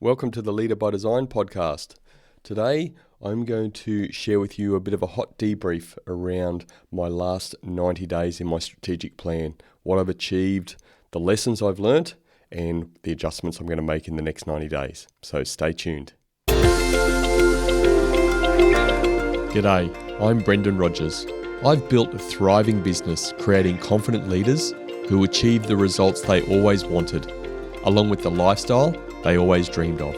Welcome to the Leader by Design podcast. Today, I'm going to share with you a bit of a hot debrief around my last 90 days in my strategic plan, what I've achieved, the lessons I've learnt, and the adjustments I'm going to make in the next 90 days. So stay tuned. G'day, I'm Brendan Rogers. I've built a thriving business creating confident leaders who achieve the results they always wanted, along with the lifestyle they always dreamed of.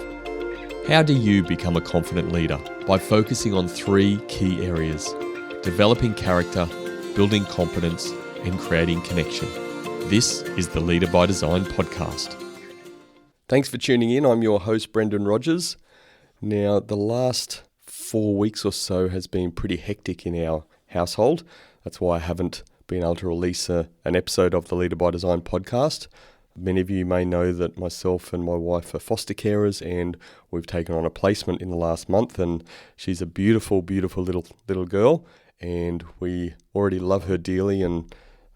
How do you become a confident leader? By focusing on three key areas: developing character, building competence, and creating connection. This is the Leader by Design podcast. Thanks for tuning in. I'm your host, Brendan Rogers. Now, the last 4 weeks or so has been pretty hectic in our household. That's why I haven't been able to release an episode of the Leader by Design podcast. Many of you may know that myself and my wife are foster carers, and we've taken on a placement in the last month, and she's a beautiful, beautiful little girl, and we already love her dearly, and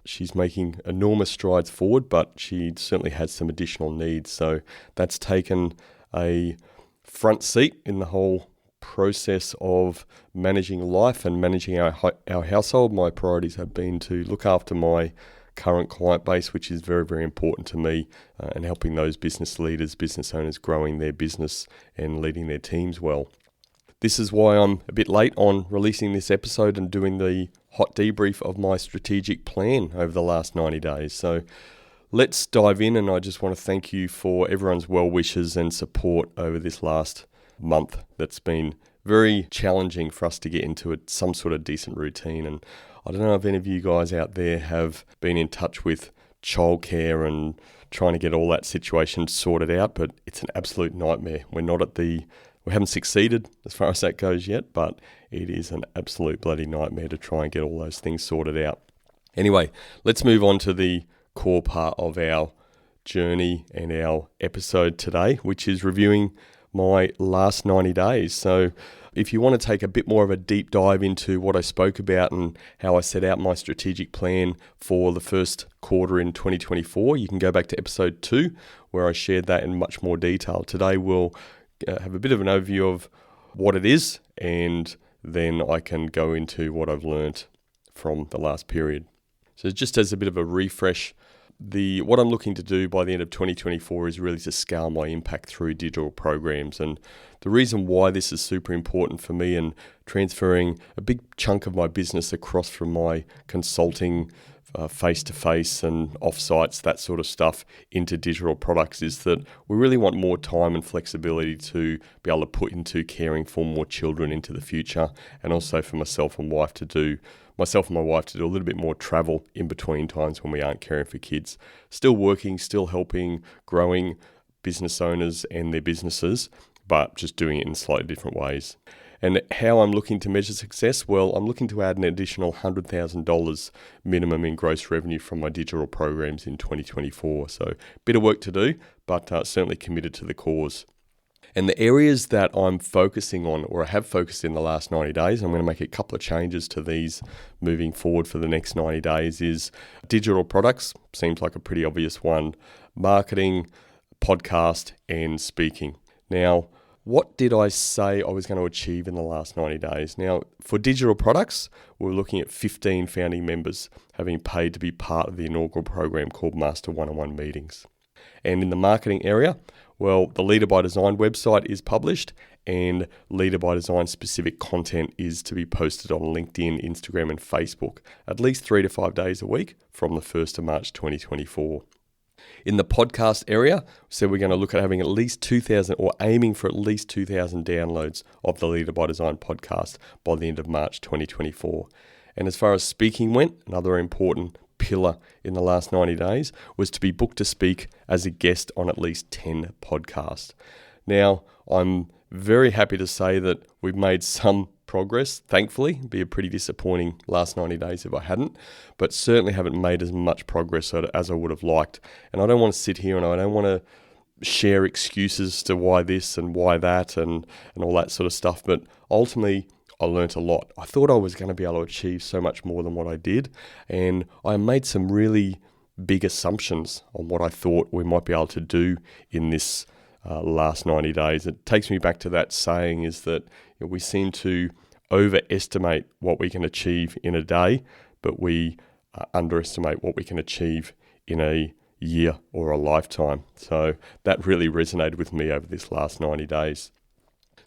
she's making enormous strides forward, but she certainly has some additional needs. So that's taken a front seat in the whole process of managing life and managing our household. My priorities have been to look after my current client base, which is very, very important to me, and helping those business leaders, business owners growing their business and leading their teams well. This is why I'm a bit late on releasing this episode and doing the hot debrief of my strategic plan over the last 90 days. So let's dive in, and I just want to thank you for everyone's well wishes and support over this last month. That's been very challenging for us to get into some sort of decent routine. And I don't know if any of you guys out there have been in touch with childcare and trying to get all that situation sorted out, but it's an absolute nightmare. We haven't succeeded as far as that goes yet, but it is an absolute bloody nightmare to try and get all those things sorted out. Anyway, let's move on to the core part of our journey and our episode today, which is reviewing my last 90 days. So if you want to take a bit more of a deep dive into what I spoke about and how I set out my strategic plan for the first quarter in 2024, you can go back to episode 2 where I shared that in much more detail. Today we'll have a bit of an overview of what it is, and then I can go into what I've learned from the last period. So just as a bit of a refresh, what I'm looking to do by the end of 2024 is really to scale my impact through digital programs. And the reason why this is super important for me and transferring a big chunk of my business across from my consulting, face-to-face and off-sites, that sort of stuff, into digital products is that we really want more time and flexibility to be able to put into caring for more children into the future, and also for myself and my wife to do a little bit more travel in between times when we aren't caring for kids. Still working, still helping, growing business owners and their businesses, but just doing it in slightly different ways. And how I'm looking to measure success? Well, I'm looking to add an additional $100,000 minimum in gross revenue from my digital programs in 2024. So a bit of work to do, but certainly committed to the cause. And the areas that I'm focusing on, or I have focused in the last 90 days, I'm going to make a couple of changes to these moving forward for the next 90 days, is digital products, seems like a pretty obvious one, marketing, podcast, and speaking. Now, what did I say I was going to achieve in the last 90 days? Now, for digital products, we're looking at 15 founding members having paid to be part of the inaugural program called Master One-on-One Meetings. And in the marketing area, well, the Leader by Design website is published, and Leader by Design specific content is to be posted on LinkedIn, Instagram, and Facebook at least 3 to 5 days a week from the 1st of March 2024. In the podcast area, so we're going to look at having at least 2,000 or aiming for at least 2,000 downloads of the Leader by Design podcast by the end of March 2024. And as far as speaking went, another important pillar in the last 90 days was to be booked to speak as a guest on at least 10 podcasts. Now, I'm very happy to say that we've made some progress, thankfully. It'd be a pretty disappointing last 90 days if I hadn't, but certainly haven't made as much progress as I would have liked. And I don't want to sit here and I don't want to share excuses to why this and why that and all that sort of stuff, but ultimately I learnt a lot. I thought I was going to be able to achieve so much more than what I did, and I made some really big assumptions on what I thought we might be able to do in this last 90 days. It takes me back to that saying is that we seem to overestimate what we can achieve in a day, but we underestimate what we can achieve in a year or a lifetime. So that really resonated with me over this last 90 days.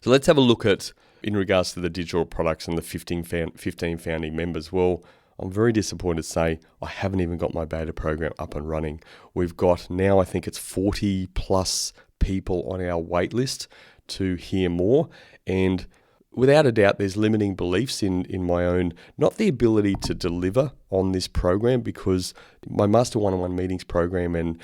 So let's have a look at, in regards to the digital products and the 15 founding members. Well, I'm very disappointed to say I haven't even got my beta program up and running. We've got now, I think it's 40 plus people on our wait list to hear more. And without a doubt, there's limiting beliefs in my own, not the ability to deliver on this program, because my Master One-on-One Meetings program and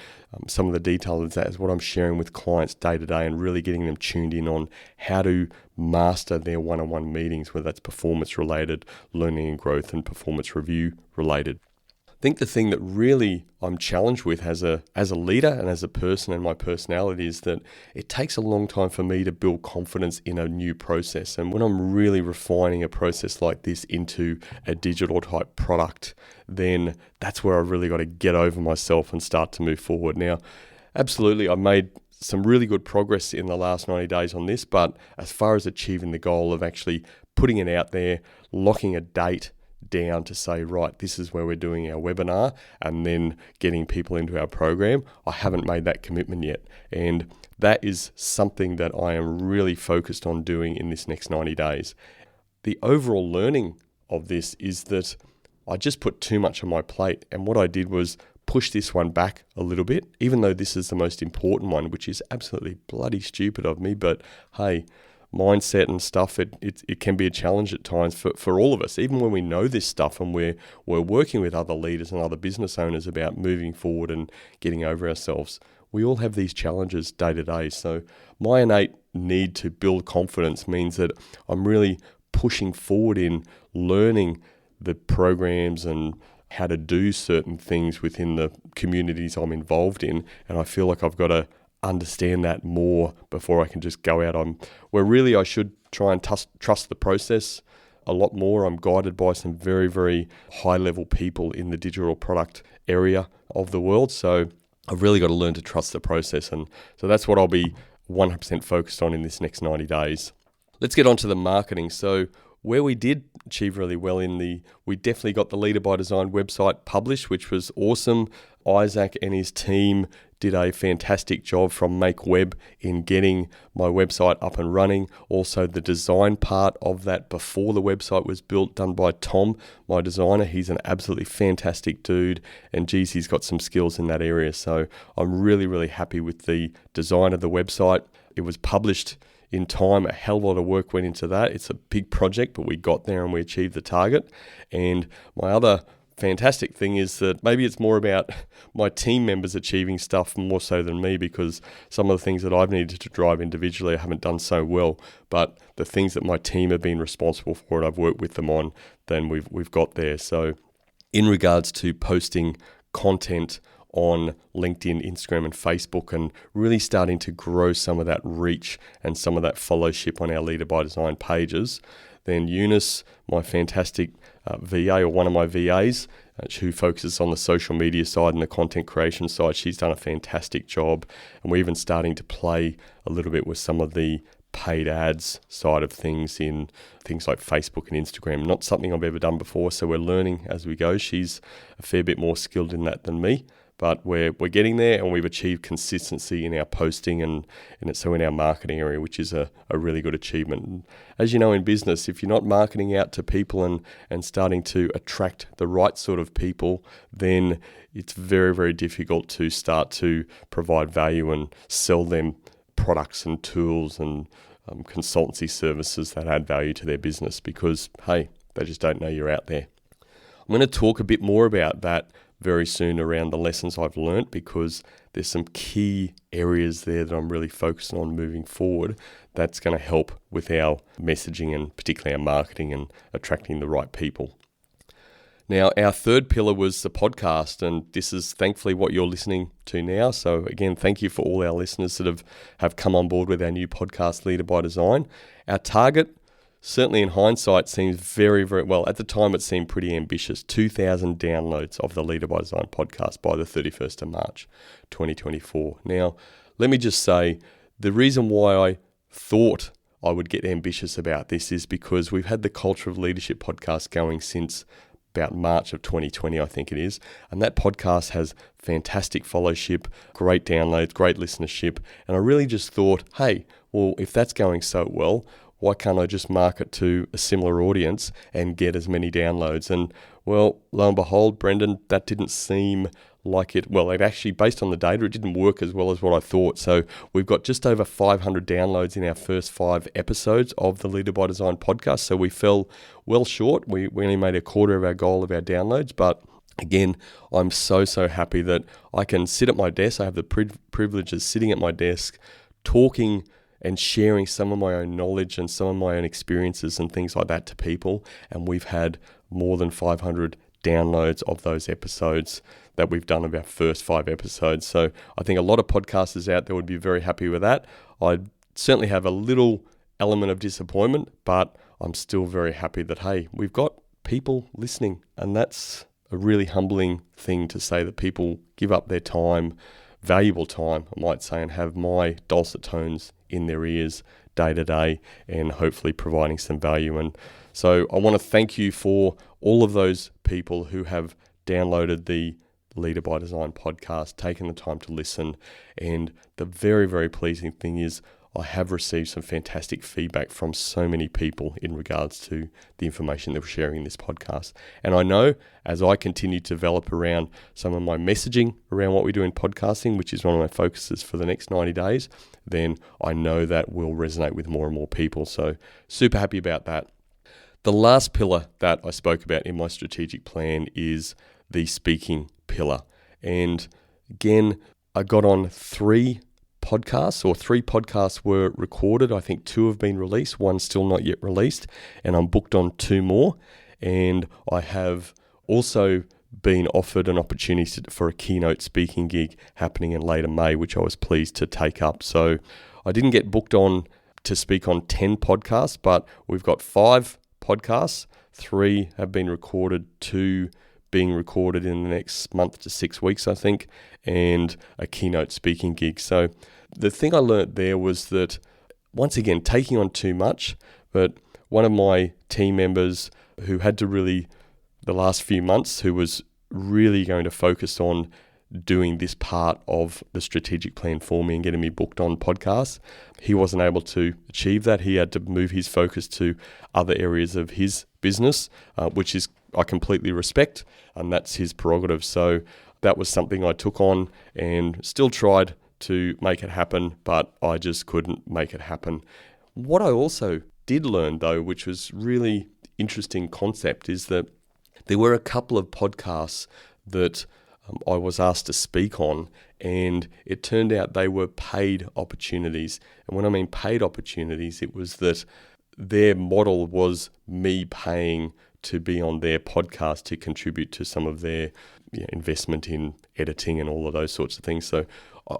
some of the detail of that is what I'm sharing with clients day to day and really getting them tuned in on how to master their one-on-one meetings, whether that's performance related, learning and growth, and performance review related. I think the thing that really I'm challenged with as a leader and as a person and my personality is that it takes a long time for me to build confidence in a new process. And when I'm really refining a process like this into a digital type product, then that's where I've really got to get over myself and start to move forward. Now, absolutely, I've made some really good progress in the last 90 days on this, but as far as achieving the goal of actually putting it out there, locking a date down to say, right, this is where we're doing our webinar, and then getting people into our program, I haven't made that commitment yet. And that is something that I am really focused on doing in this next 90 days. The overall learning of this is that I just put too much on my plate. And what I did was push this one back a little bit, even though this is the most important one, which is absolutely bloody stupid of me. But hey, mindset and stuff, it can be a challenge at times for all of us, even when we know this stuff and we're working with other leaders and other business owners about moving forward and getting over ourselves. We all have these challenges day to day. So my innate need to build confidence means that I'm really pushing forward in learning the programs and how to do certain things within the communities I'm involved in. And I feel like I've got to understand that more before I can just go out on where really I should try and trust the process a lot more. I'm guided by some very, very high level people in the digital product area of the world. So I've really got to learn to trust the process. And so that's what I'll be 100% focused on in this next 90 days. Let's get on to the marketing. So where we did achieve really well we definitely got the Leader by Design website published, which was awesome. Isaac and his team did a fantastic job from Make Web in getting my website up and running. Also, the design part of that before the website was built, done by Tom, my designer. He's an absolutely fantastic dude, and geez, he's got some skills in that area. So I'm really, really happy with the design of the website. It was published in time. A hell of a lot of work went into that. It's a big project, but we got there and we achieved the target. And my other fantastic thing is that maybe it's more about my team members achieving stuff more so than me, because some of the things that I've needed to drive individually I haven't done so well, but the things that my team have been responsible for and I've worked with them on, then we've got there. So in regards to posting content on LinkedIn, Instagram and Facebook, and really starting to grow some of that reach and some of that followship on our Leader by Design pages, then Eunice, my fantastic VA, or one of my VAs, who focuses on the social media side and the content creation side, she's done a fantastic job. And we're even starting to play a little bit with some of the paid ads side of things in things like Facebook and Instagram. Not something I've ever done before, so we're learning as we go. She's a fair bit more skilled in that than me. But we're getting there, and we've achieved consistency in our posting and so in our marketing area, which is a really good achievement. And as you know, in business, if you're not marketing out to people and starting to attract the right sort of people, then it's very, very difficult to start to provide value and sell them products and tools and consultancy services that add value to their business, because, hey, they just don't know you're out there. I'm going to talk a bit more about that very soon around the lessons I've learnt, because there's some key areas there that I'm really focusing on moving forward that's going to help with our messaging and particularly our marketing and attracting the right people. Now, our third pillar was the podcast, and this is thankfully what you're listening to now. So again, thank you for all our listeners that have come on board with our new podcast, Leader by Design. Our target, certainly in hindsight, seems very, very well. At the time, it seemed pretty ambitious. 2,000 downloads of the Leader by Design podcast by the 31st of March, 2024. Now, let me just say, The reason why I thought I would get ambitious about this is because we've had the Culture of Leadership podcast going since about March of 2020, I think it is. And that podcast has fantastic followership, great downloads, great listenership. And I really just thought, hey, well, if that's going so well, why can't I just market to a similar audience and get as many downloads? And well, lo and behold, Brendan, that didn't seem like it. Well, it actually, based on the data, it didn't work as well as what I thought. So we've got just over 500 downloads in our first 5 episodes of the Leader by Design podcast. So we fell well short. We only made a quarter of our goal of our downloads. But again, I'm so happy that I can sit at my desk. I have the privilege of sitting at my desk, talking and sharing some of my own knowledge and some of my own experiences and things like that to people. And we've had more than 500 downloads of those episodes that we've done of our first 5 episodes. So I think a lot of podcasters out there would be very happy with that. I certainly have a little element of disappointment, but I'm still very happy that, hey, we've got people listening. And that's a really humbling thing to say, that people give up their time, valuable time, I might say, and have my dulcet tones in their ears day to day, and hopefully providing some value. And so I want to thank you for all of those people who have downloaded the Leader by Design podcast, taken the time to listen. And the very pleasing thing is I have received some fantastic feedback from so many people in regards to the information that we're sharing in this podcast. And I know as I continue to develop around some of my messaging around what we do in podcasting, which is one of my focuses for the next 90 days, then I know that will resonate with more and more people. So super happy about that. The last pillar that I spoke about in my strategic plan is the speaking pillar. And again, I got on 3 podcasts, or 3 podcasts were recorded. I think 2 have been released, 1 still not yet released, and I'm booked on 2 more. And I have also been offered an opportunity for a keynote speaking gig happening in later May, which I was pleased to take up. So I didn't get booked on to speak on 10 podcasts, but we've got 5 podcasts. 3 have been recorded, 2 being recorded in the next month to 6 weeks, I think, and a keynote speaking gig. So the thing I learned there was that, once again, taking on too much, but one of my team members who had to really, the last few months, who was really going to focus on doing this part of the strategic plan for me and getting me booked on podcasts, he wasn't able to achieve that. He had to move his focus to other areas of his business, which is I completely respect, and that's his prerogative. So that was something I took on and still tried to make it happen, but I just couldn't make it happen. What I also did learn, though, which was really interesting concept, is that there were a couple of podcasts that I was asked to speak on, and it turned out they were paid opportunities. And when I mean paid opportunities, it was that their model was me paying to be on their podcast to contribute to some of their investment in editing and all of those sorts of things. So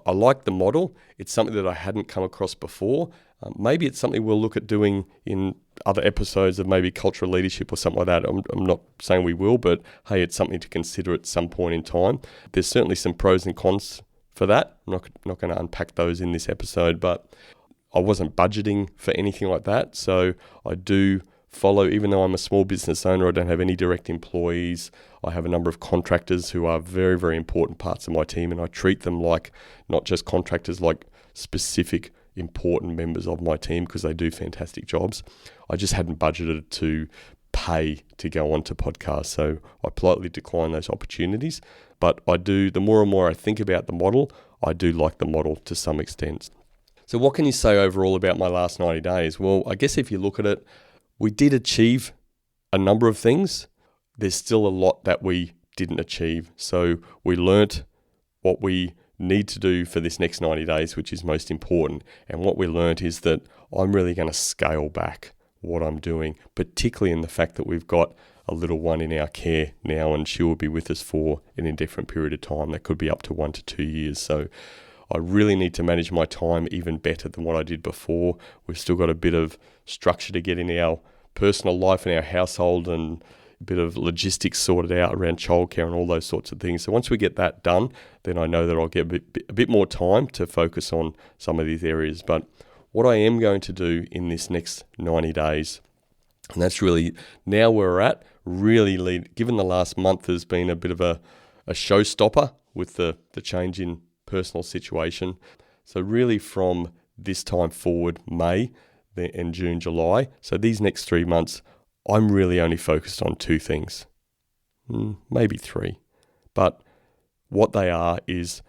I like the model. It's something that I hadn't come across before. Maybe it's something we'll look at doing in other episodes of maybe cultural leadership or something like that. I'm not saying we will, but hey, it's something to consider at some point in time. There's certainly some pros and cons for that. I'm not going to unpack those in this episode, but I wasn't budgeting for anything like that. So I do follow, even though I'm a small business owner, I don't have any direct employees. I have a number of contractors who are very important parts of my team, and I treat them like not just contractors, like specific important members of my team, because they do fantastic jobs. I just hadn't budgeted to pay to go onto podcasts, so I politely decline those opportunities. But I do, the more and more I think about the model, I do like the model to some extent. So what can you say overall about my last 90 days? Well, I guess if you look at it, we did achieve a number of things. There's still a lot that we didn't achieve. So we learnt what we need to do for this next 90 days, which is most important. And what we learnt is that I'm really going to scale back what I'm doing, particularly in the fact that we've got a little one in our care now, and she will be with us for an indefinite period of time. That could be up to 1 to 2 years. So I really need to manage my time even better than what I did before. We've still got a bit of structure to get in our personal life and our household, and bit of logistics sorted out around childcare and all those sorts of things. So once we get that done, then I know that I'll get a bit more time to focus on some of these areas. But what I am going to do in this next 90 days, and that's really now where we're at, really given the last month has been a bit of a showstopper with the change in personal situation. So really from this time forward, May and June, July, so these next 3 months, I'm really only focused on 2 things, maybe 3. But what they are is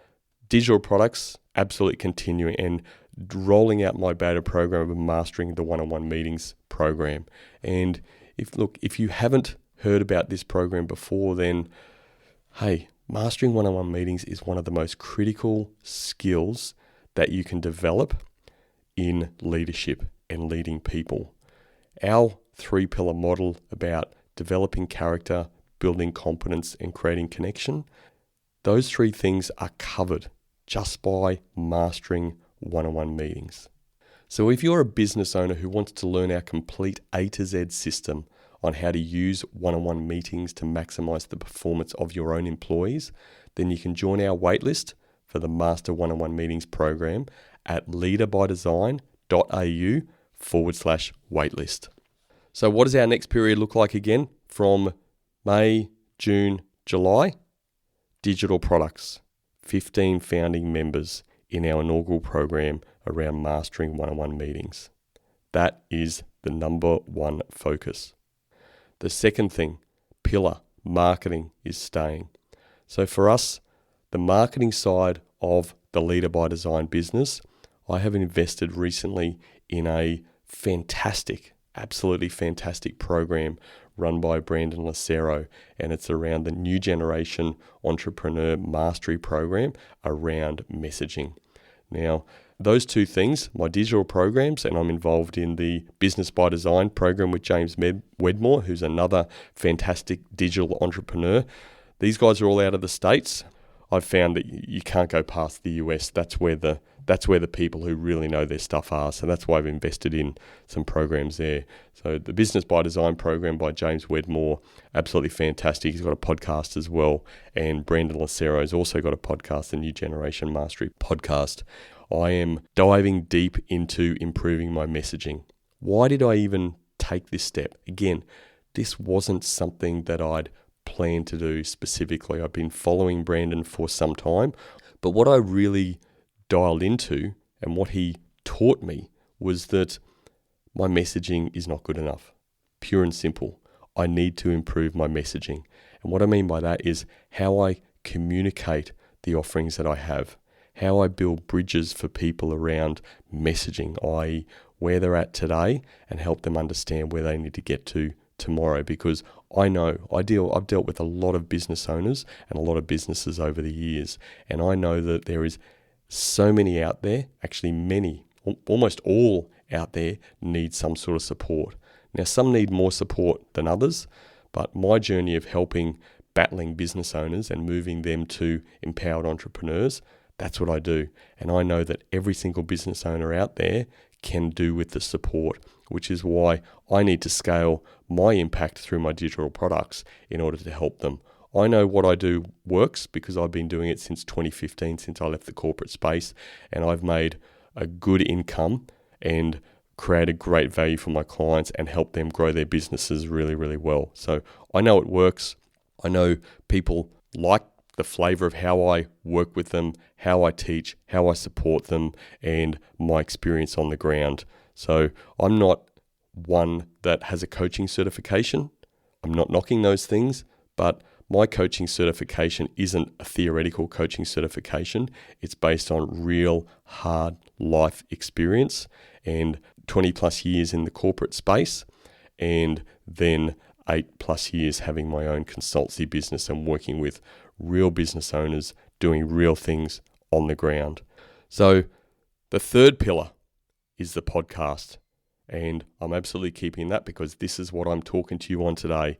digital products, absolutely continuing, and rolling out my beta program of mastering the one-on-one meetings program. And if you haven't heard about this program before, then hey, mastering one-on-one meetings is one of the most critical skills that you can develop in leadership and leading people. Our 3-pillar model about developing character, building competence, and creating connection, those 3 things are covered just by mastering one-on-one meetings. So if you're a business owner who wants to learn our complete A to Z system on how to use one-on-one meetings to maximize the performance of your own employees, then you can join our waitlist for the Master One-on-One Meetings program at leaderbydesign.au/waitlist. So what does our next period look like again? From May, June, July, digital products, 15 founding members in our inaugural program around mastering one-on-one meetings. That is the number 1 focus. The second thing, pillar, marketing, is staying. So for us, the marketing side of the Leader by Design business, I have invested recently in a fantastic, absolutely fantastic program run by Brandon Lucero, and it's around the new generation entrepreneur mastery program around messaging. Now, those 2 things, my digital programs, and I'm involved in the Business by Design program with James Wedmore, who's another fantastic digital entrepreneur. These guys are all out of the States. I've found that you can't go past the US. That's where the people who really know their stuff are. So that's why I've invested in some programs there. So the Business by Design program by James Wedmore, absolutely fantastic. He's got a podcast as well. And Brandon Lucero's also got a podcast, the New Generation Mastery podcast. I am diving deep into improving my messaging. Why did I even take this step? Again, this wasn't something that I'd planned to do specifically. I've been following Brandon for some time, but what I really dialed into and what he taught me was that my messaging is not good enough. Pure and simple. I need to improve my messaging. And what I mean by that is how I communicate the offerings that I have, how I build bridges for people around messaging, i.e. where they're at today, and help them understand where they need to get to tomorrow. Because I know I've dealt with a lot of business owners and a lot of businesses over the years, and I know that there is so many out there, actually many, almost all out there need some sort of support. Now, some need more support than others, but my journey of helping battling business owners and moving them to empowered entrepreneurs, that's what I do. And I know that every single business owner out there can do with the support, which is why I need to scale my impact through my digital products in order to help them. I know what I do works because I've been doing it since 2015, since I left the corporate space, and I've made a good income and created great value for my clients and helped them grow their businesses really, really well. So I know it works. I know people like the flavor of how I work with them, how I teach, how I support them, and my experience on the ground. So I'm not one that has a coaching certification. I'm not knocking those things, but my coaching certification isn't a theoretical coaching certification. It's based on real hard life experience and 20 plus years in the corporate space, and then 8+ years having my own consultancy business and working with real business owners doing real things on the ground. So the third pillar is the podcast, and I'm absolutely keeping that because this is what I'm talking to you on today.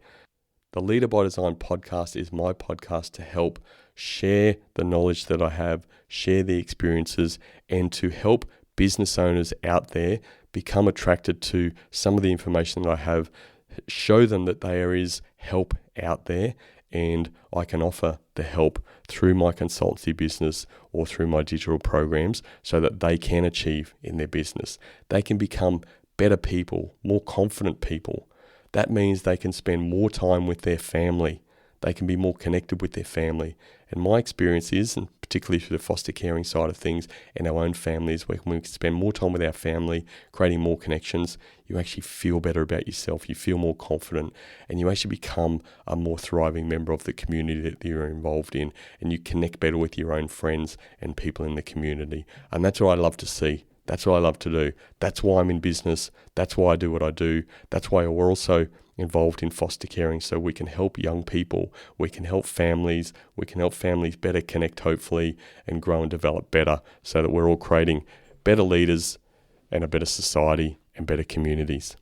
The Leader by Design podcast is my podcast to help share the knowledge that I have, share the experiences, and to help business owners out there become attracted to some of the information that I have, show them that there is help out there, and I can offer the help through my consultancy business or through my digital programs so that they can achieve in their business. They can become better people, more confident people. That means they can spend more time with their family. They can be more connected with their family. And my experience is, and particularly through the foster caring side of things and our own families, where when we spend more time with our family, creating more connections, you actually feel better about yourself, you feel more confident, and you actually become a more thriving member of the community that you're involved in, and you connect better with your own friends and people in the community. And that's what I love to see. That's what I love to do. That's why I'm in business. That's why I do what I do. That's why we're also involved in foster caring, so we can help young people, we can help families better connect, hopefully, and grow and develop better, so that we're all creating better leaders and a better society and better communities.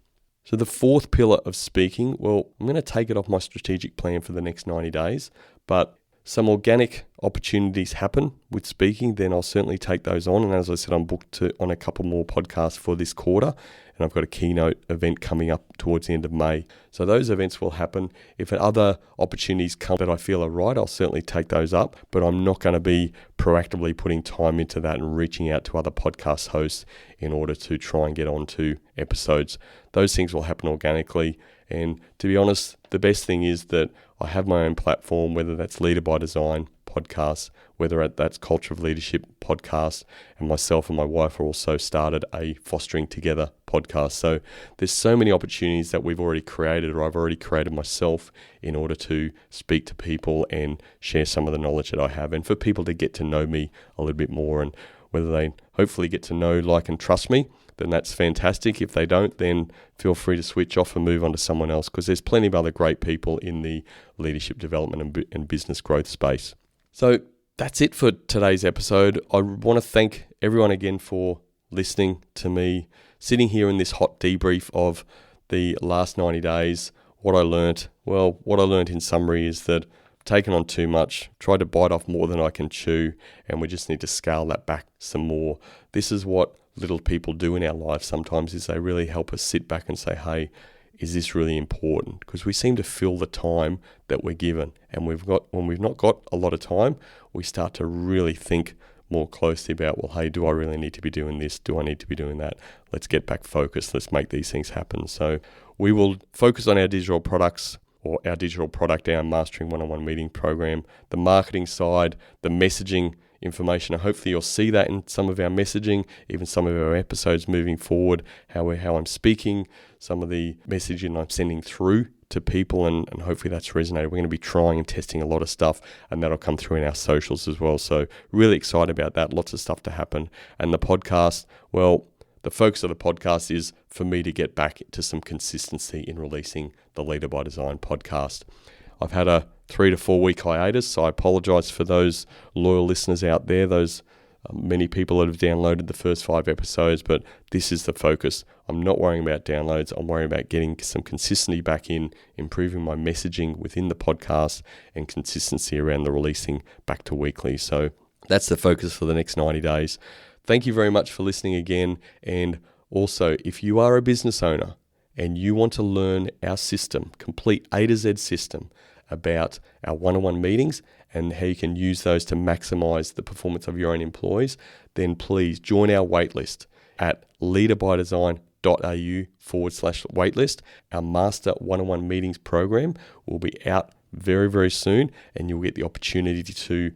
So the fourth pillar of speaking, well, I'm going to take it off my strategic plan for the next 90 days, but some organic opportunities happen with speaking, then I'll certainly take those on. And as I said, I'm booked on a couple more podcasts for this quarter, and I've got a keynote event coming up towards the end of May. So those events will happen. If other opportunities come that I feel are right, I'll certainly take those up, but I'm not going to be proactively putting time into that and reaching out to other podcast hosts in order to try and get onto episodes. Those things will happen organically. And to be honest, the best thing is that I have my own platform, whether that's Leader by Design podcast, whether that's Culture of Leadership podcast, and myself and my wife also started a Fostering Together podcast. So there's so many opportunities that we've already created, or I've already created myself, in order to speak to people and share some of the knowledge that I have, and for people to get to know me a little bit more. And whether they hopefully get to know, like, and trust me, then that's fantastic. If they don't, then feel free to switch off and move on to someone else, because there's plenty of other great people in the leadership development and business growth space. So that's it for today's episode. I want to thank everyone again for listening to me, sitting here in this hot debrief of the last 90 days. What I learned in summary is that I've taken on too much, tried to bite off more than I can chew, and we just need to scale that back some more. This is what little people do in our lives sometimes, is they really help us sit back and say, hey, is this really important? Because we seem to fill the time that we're given, and when we've not got a lot of time, we start to really think more closely about, well, hey, do I really need to be doing this? Do I need to be doing that? Let's get back focused. Let's make these things happen. So we will focus on our digital products, or our digital product, our Mastering One-on-One Meeting program, the marketing side, the messaging information. And hopefully you'll see that in some of our messaging, even some of our episodes moving forward, how I'm speaking, some of the messaging I'm sending through to people, and hopefully that's resonated. We're going to be trying and testing a lot of stuff, and that'll come through in our socials as well. So really excited about that. Lots of stuff to happen. And the podcast, well, the focus of the podcast is for me to get back to some consistency in releasing the Leader by Design podcast. I've had a 3 to 4 week hiatus, so I apologize for those loyal listeners out there, those many people that have downloaded the first 5 episodes, but this is the focus. I'm not worrying about downloads. I'm worrying about getting some consistency back in, improving my messaging within the podcast, and consistency around the releasing back to weekly. So that's the focus for the next 90 days. Thank you very much for listening again. And also, if you are a business owner and you want to learn our system, complete A to Z system about our one-on-one meetings and how you can use those to maximize the performance of your own employees, then please join our waitlist at leaderbydesign.au/waitlist. Our Master One-on-One Meetings program will be out very, very soon, and you'll get the opportunity to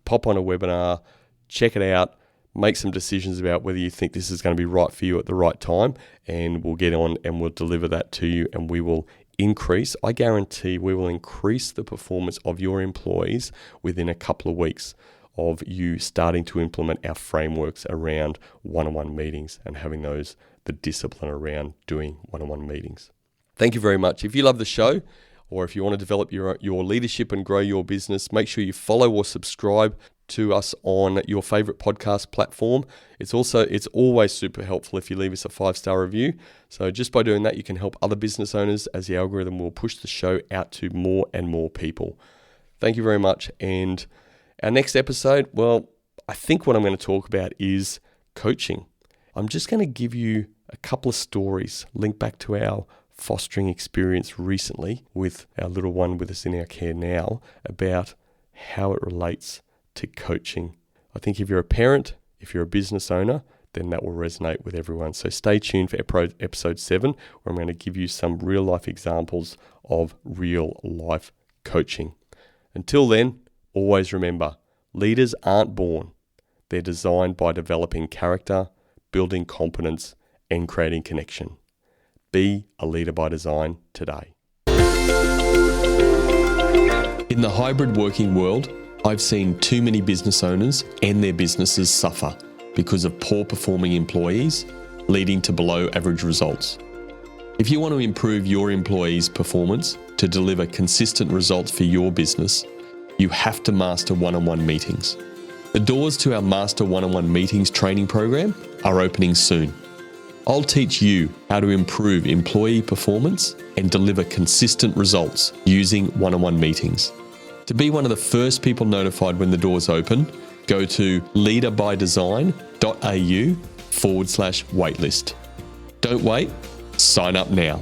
pop on a webinar, check it out, make some decisions about whether you think this is going to be right for you at the right time, and we'll get on and we'll deliver that to you, and we will increase, I guarantee we will increase the performance of your employees within a couple of weeks of you starting to implement our frameworks around one-on-one meetings and having the discipline around doing one-on-one meetings. Thank you very much. If you love the show, or if you want to develop your leadership and grow your business, make sure you follow or subscribe to us on your favorite podcast platform. It's always super helpful if you leave us a 5-star review. So just by doing that, you can help other business owners, as the algorithm will push the show out to more and more people. Thank you very much. And our next episode, well, I think what I'm going to talk about is coaching. I'm just going to give you a couple of stories, link back to our fostering experience recently with our little one with us in our care now about how it relates to coaching. I think if you're a parent, if you're a business owner, then that will resonate with everyone. So stay tuned for episode 7, where I'm going to give you some real life examples of real life coaching. Until then, always remember, leaders aren't born. They're designed by developing character, building competence, and creating connection. Be a leader by design today. In the hybrid working world, I've seen too many business owners and their businesses suffer because of poor performing employees, leading to below average results. If you want to improve your employees' performance to deliver consistent results for your business, you have to master one-on-one meetings. The doors to our Master One-on-One Meetings training program are opening soon. I'll teach you how to improve employee performance and deliver consistent results using one-on-one meetings. To be one of the first people notified when the doors open, go to leaderbydesign.au/waitlist. Don't wait, sign up now.